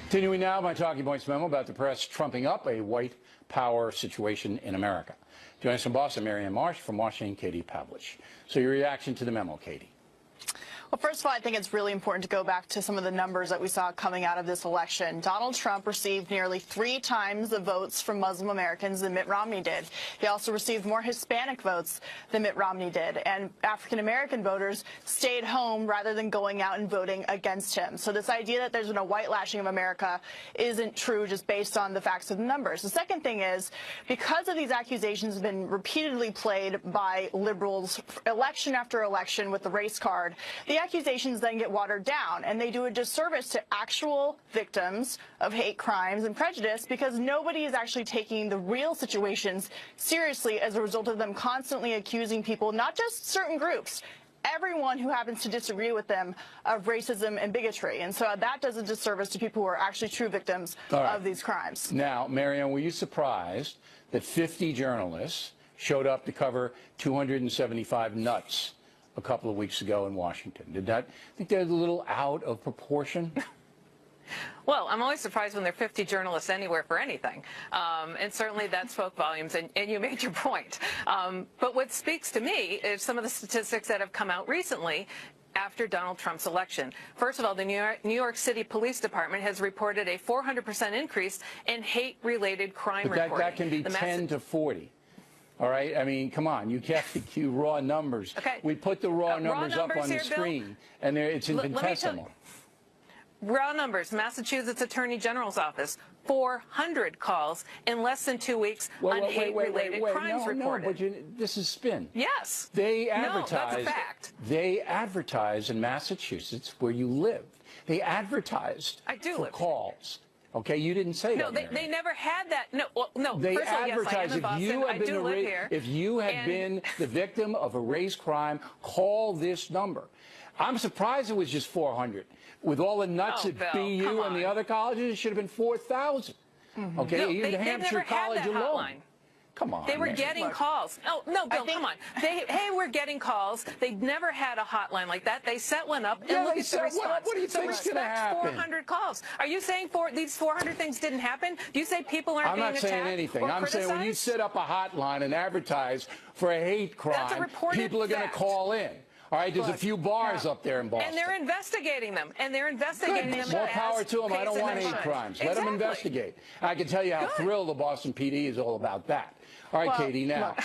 Continuing now, my talking points memo about the press trumping up a white power situation in America. Joining us from Boston, Marianne Marsh, from Washington, Katie Pavlich. So your reaction to the memo, Katie? Well, first of all, I think it's really important to go back to some of the numbers that we saw coming out of this election. Donald Trump received nearly 3 times the votes from Muslim Americans than Mitt Romney did. He also received more Hispanic votes than Mitt Romney did. And African-American voters stayed home rather than going out and voting against him. So this idea that there's been a whitelashing of America isn't true just based on the facts of the numbers. The second thing is, because of these accusations have been repeatedly played by liberals election after election with the race card, the accusations then get watered down, and they do a disservice to actual victims of hate crimes and prejudice because nobody is actually taking the real situations seriously as a result of them constantly accusing people, not just certain groups, everyone who happens to disagree with them, of racism and bigotry. And so that does a disservice to people who are actually true victims of these crimes. Now, Marianne, were you surprised that 50 journalists showed up to cover 275 nuts a couple of weeks ago in Washington? Did that think they're a little out of proportion? Well, I'm always surprised when there are 50 journalists anywhere for anything. And certainly that spoke volumes, and you made your point. But what speaks to me is some of the statistics that have come out recently after Donald Trump's election. First of all, the New York City Police Department has reported a 400% increase in hate-related crime reporting. That can be 10 to 40. All right, I mean, come on, you can't do raw numbers. Okay. We put the raw numbers up on the screen, and it's infinitesimal. Raw numbers, Massachusetts Attorney General's Office, 400 calls in less than 2 weeks on hate-related crimes reported. No, but this is spin. Yes. They advertise. No, that's a fact. They advertise in Massachusetts, where you live. They advertised for calls. Okay, you didn't say that. No, they never had that. No, well, no. They first of all, yes, I am in Boston. If you had been the victim of a race crime, call this number. I'm surprised it was just 400. With all the nuts at BU and the other colleges, it should have been 4,000. Okay, no, even Hampshire College alone. Come on. They were getting calls. No, Bill, come on. Hey, we're getting calls. They never had a hotline like that. They set one up, and look at the response. What do you think is going to happen? 400 calls. Are you saying these 400 things didn't happen? Do you say people aren't being attacked? I'm not saying anything. I'm saying when you set up a hotline and advertise for a hate crime, people are going to call in. All right, there's a few bars up there in Boston. And they're investigating them. And they're investigating them. More power to them. I don't want hate crimes. Let them investigate. I can tell you how thrilled the Boston PD is all about that. All right, Katie, now,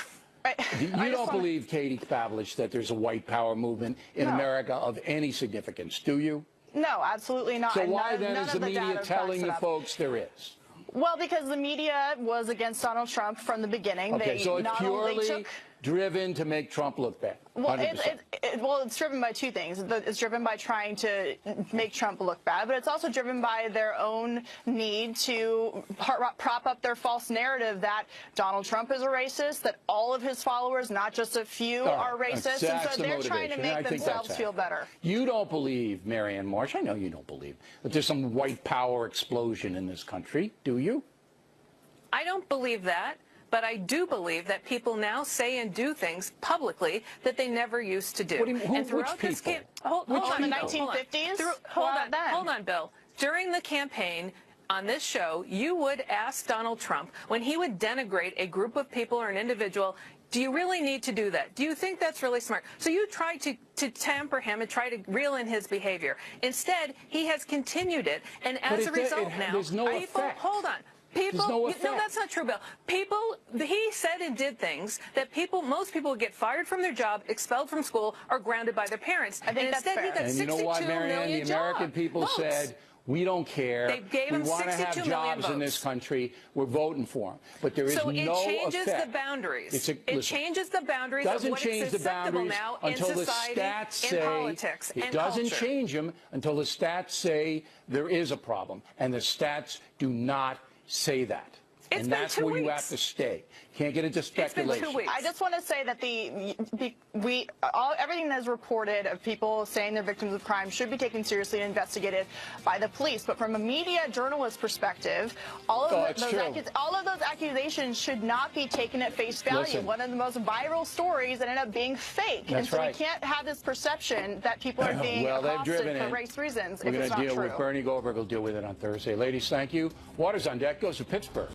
you don't believe, Katie Pavlich, that there's a white power movement in America of any significance, do you? No, absolutely not. So why then is the media telling you folks there is? Well, because the media was against Donald Trump from the beginning. Okay, so it's purely driven to make Trump look bad. Well, it's driven by two things. It's driven by trying to make Trump look bad, but it's also driven by their own need to prop up their false narrative that Donald Trump is a racist, that all of his followers, not just a few, are racist, and so they're trying to make themselves feel better. You don't believe, Marianne Marsh, I know you don't believe, that there's some white power explosion in this country, do you? I don't believe that. But I do believe that people now say and do things publicly that they never used to do. What do you mean, and throughout this campaign, hold on, the 1950s? Hold on, Bill. During the campaign on this show, you would ask Donald Trump, when he would denigrate a group of people or an individual, do you really need to do that? Do you think that's really smart? So you try to tamper him and try to reel in his behavior. Instead, he has continued it, and as a result now, there's no effect. Hold on. No, that's not true, Bill. He said and did things that most people would get fired from their job, expelled from school, or grounded by their parents. I think that's fair. He got and you know what, Marianne? The American people said, we don't care. They gave him 62 million votes. We want to have jobs in this country. We're voting for them. But there is no effect. So it changes the boundaries. It changes the boundaries of what is acceptable now in society, in politics, and culture. It doesn't change them until the stats say there is a problem. And the stats do not say that. It's and been that's 2 where weeks. you have to stay. Can't get into speculation. It's been 2 weeks. I just want to say that everything that is reported of people saying they're victims of crime should be taken seriously and investigated by the police. But from a media journalist perspective, all of those accusations should not be taken at face value. Listen, one of the most viral stories ended up being fake. That's and so right. we can't have this perception that people are being accosted for race reasons. We're if it's going to not deal true. with Bernie Goldberg will deal with it on Thursday. Ladies, thank you. Waters on Deck goes to Pittsburgh.